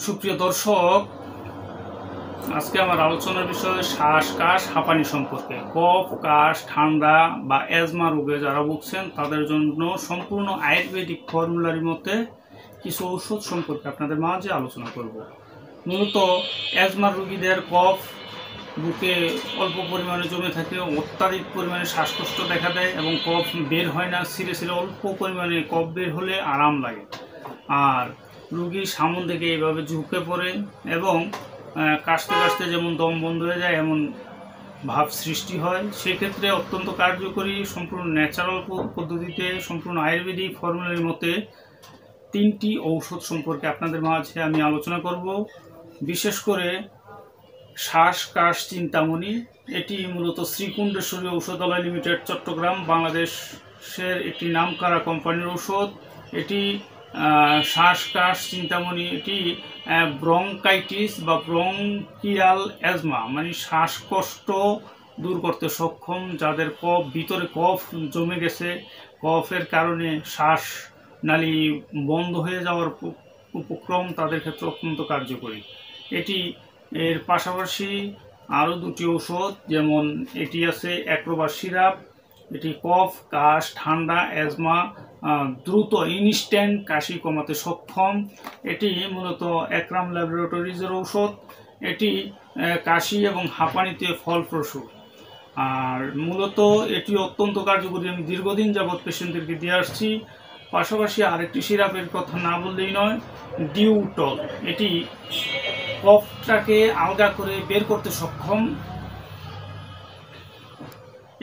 সুপ্রিয় দর্শক, আজকে আমার আলোচনার বিষয় শ্বাস কাশ হাঁপানি সম্পর্কে। কফ কাশ ঠান্ডা বা অ্যাজমা রোগে যারা ভুগছেন তাদের জন্য সম্পূর্ণ আয়ুর্বেদিক ফর্মুলার মধ্যে কিছু ঔষধ সম্পর্কে আপনাদের মাঝে আলোচনা করব। মূলত অ্যাজমা রোগীদের কফ বুকে অল্প পরিমাণে জমে থাকে, অত্যাধিক পরিমাণে শ্বাসকষ্ট দেখা দেয় এবং কফ বের হয় না। সিরে সিরে অল্প পরিমাণে কফ বের হলে আরাম লাগে, আর রুগী সামন থেকে এইভাবে ঝুঁকে পড়ে এবং কাশতে কাশতে যেমন দম বন্ধ হয়ে যায় এমন ভাব সৃষ্টি হয়। সেক্ষেত্রে অত্যন্ত কার্যকরী সম্পূর্ণ ন্যাচারাল পদ্ধতিতে সম্পূর্ণ আয়ুর্বেদিক ফর্মুলার মতে 3টি ঔষধ সম্পর্কে আপনাদের মাঝে আমি আলোচনা করব। বিশেষ করে শ্বাস কাশ চিন্তামণি, এটি মূলত শ্রীকুণ্ডেশ্বরী ঔষধালয় লিমিটেড, চট্টগ্রাম, বাংলাদেশের একটি নামকরা কোম্পানির ঔষধ। এটি শ্বাস কাশ চিন্তামণি এটি ব্রঙ্কাইটিস বা ব্রঙ্কিয়াল অ্যাজমা মানে শ্বাসকষ্ট দূর করতে সক্ষম। যাদের কফ ভিতরে কফ জমে গেছে, কফের কারণে শ্বাস নালী বন্ধ হয়ে যাওয়ার উপক্রম, তাদের ক্ষেত্রে অত্যন্ত কার্যকরী। এটি এর পাশাপাশি আরও 2টি ঔষধ, যেমন এটি আছে অ্যাক্রোবাস সিরাপ। এটি কফ কাশ ঠান্ডা অ্যাজমা দ্রুত ইনস্ট্যান্ট কাশি কমাতে সক্ষম। এটি মূলত একরাম ল্যাবরেটরিজের ঔষধ। এটি কাশি এবং হাঁপানিতে ফলপ্রসূ, আর মূলত এটি অত্যন্ত কার্যকরী। আমি দীর্ঘদিন যাবৎ পেশেন্টদেরকে দিয়ে আসছি। পাশাপাশি আরেকটি সিরাপের কথা না বললেই নয়, ডিউটল। এটি কফটাকে আলগা করে বের করতে সক্ষম।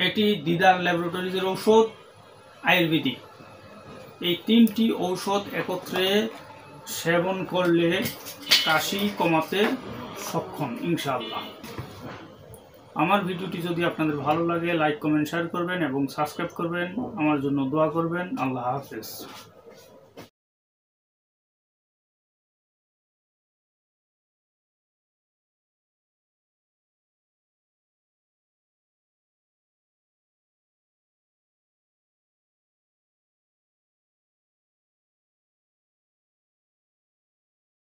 এটি দিদার ল্যাবরেটরিজের ঔষধ, আয়ুর্বেদিক। এই 3টি ঔষধ একত্রে সেবন করলে কাশি কমাতে সক্ষম ইনশাআল্লাহ। আমার ভিডিওটি যদি আপনাদের ভালো লাগে লাইক কমেন্ট শেয়ার করবেন এবং সাবস্ক্রাইব করবেন। আমার জন্য দোয়া করবেন। আল্লাহ হাফেজ।